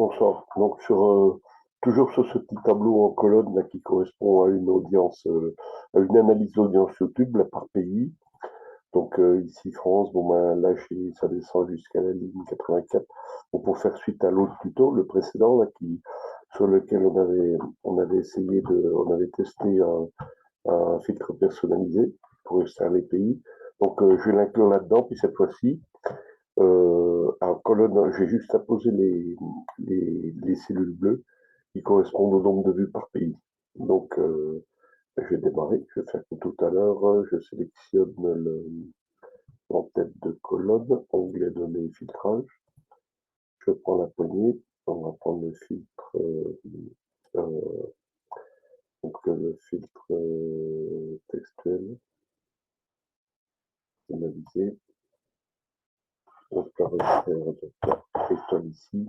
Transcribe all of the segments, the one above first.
Bonsoir. Donc toujours sur ce petit tableau en colonne là, qui correspond à une audience, à une analyse d'audience YouTube là, par pays. Donc ici France, bon ben là ça descend jusqu'à la ligne 84. Bon, pour faire suite à l'autre plutôt, le précédent là, sur lequel on avait testé un filtre personnalisé pour extraire les pays. Donc je vais l'inclure là-dedans, puis cette fois-ci, en colonne, j'ai juste à poser les cellules bleues qui correspondent au nombre de vues par pays. Donc, je vais démarrer. Je vais faire comme tout à l'heure. Je sélectionne en tête de colonne, onglet données filtrage. Je prends la poignée. On va prendre le filtre, euh, le filtre textuel, analysé. Donc, la résultat étoile ici,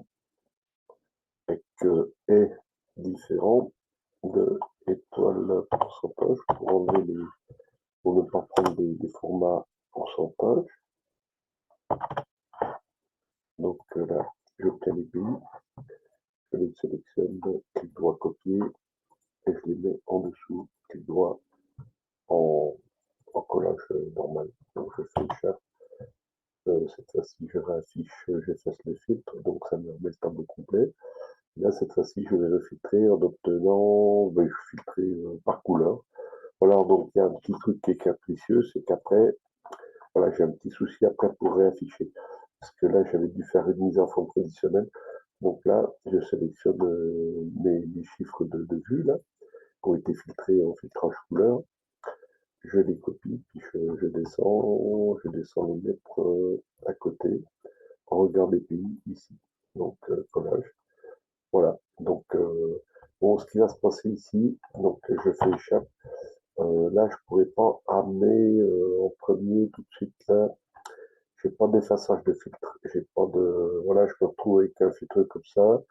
avec est différent de étoile pourcentage pour ne pas prendre des formats pourcentage. Donc là, j'obtiens les pays, je les sélectionne, clic droit copier, et je les mets en dessous, clic droit en collage normal. Donc je fais échappe. Cette fois-ci, je réaffiche, j'efface le filtre, donc ça me remet le tableau complet. Là, cette fois-ci, je vais refiltrer en obtenant, je filtrer par couleur. Voilà, donc il y a un petit truc qui est capricieux, c'est qu'après, voilà, j'ai un petit souci après pour réafficher. Parce que là, j'avais dû faire une mise en forme conditionnelle. Donc là, je sélectionne les chiffres de vue, là, qui ont été filtrés en filtrage couleur. Je les copie, puis je descends les mettre à côté. On regarde les pays ici. Donc, collage. Voilà. Donc, bon, ce qui va se passer ici, donc je fais échappe. Là, je pourrais pas amener en premier tout de suite là. J'ai pas d'effaçage de filtre. J'ai pas de, voilà, je me retrouve avec un filtre comme ça.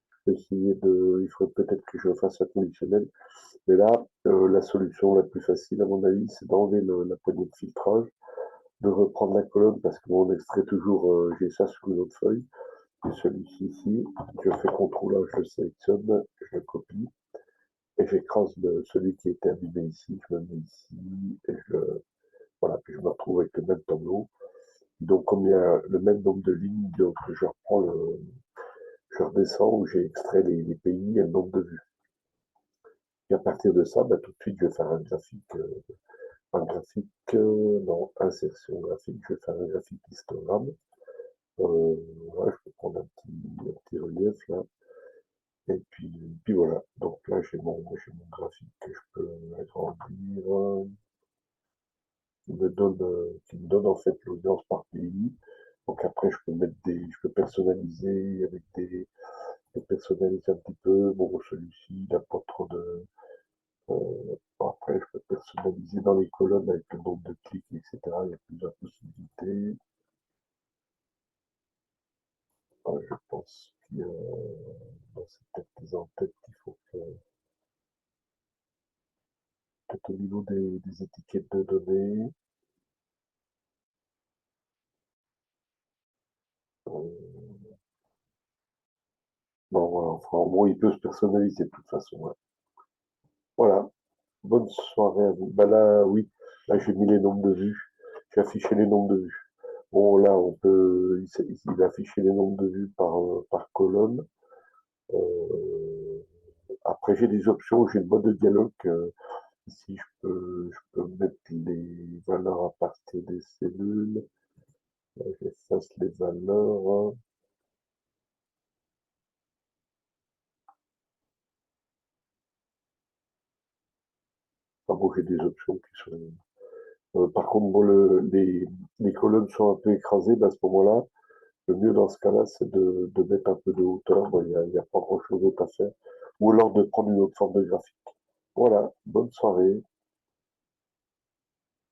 Je vais essayer il faudrait peut-être que je fasse un conditionnel. Mais là, la solution la plus facile, à mon avis, c'est d'enlever la poignée de filtrage, de reprendre la colonne parce que mon extrait toujours, j'ai ça sur une autre feuille. Et celui-ci ici, je fais CTRL A, je le sélectionne, je le copie et j'écrase celui qui était abîmé ici, je le mets ici et voilà, puis je me retrouve avec le même tableau. Donc, comme il y a le même nombre de lignes, donc je redescends où j'ai extrait les pays et le nombre de vues. Et à partir de ça, tout de suite, je vais faire non, insertion graphique, je vais faire un graphique histogramme. Voilà, je peux prendre un petit relief là. Et puis voilà. Donc là, j'ai mon graphique que je peux agrandir. Qui me donne en fait l'audience par pays. Donc après, je peux personnaliser avec personnaliser un petit peu. Bon, celui-ci, il n'a pas trop de. Après, je peux personnaliser dans les colonnes avec le nombre de clics, etc. Il y a plusieurs possibilités. Je pense qu'il y a c'est peut-être des en-têtes qu'il faut que peut-être au niveau des étiquettes de données. Bon, voilà, enfin, en gros, il peut se personnaliser de toute façon. Ouais. Voilà. Bonne soirée à vous. Bah là, oui, là j'ai mis les nombres de vues. J'ai affiché les nombres de vues. Bon, là, il a affiché les nombres de vues par colonne. Après, j'ai des options, j'ai une boîte de dialogue. Ici, je peux mettre les valeurs à partir des cellules. Là, j'efface les valeurs. Enfin, bon, j'ai des options qui sont. Par contre, bon, les colonnes sont un peu écrasées. À ce moment-là, le mieux dans ce cas-là, c'est de mettre un peu de hauteur. Bon, il y a pas grand-chose d'autre à faire. Ou alors de prendre une autre forme de graphique. Voilà, bonne soirée.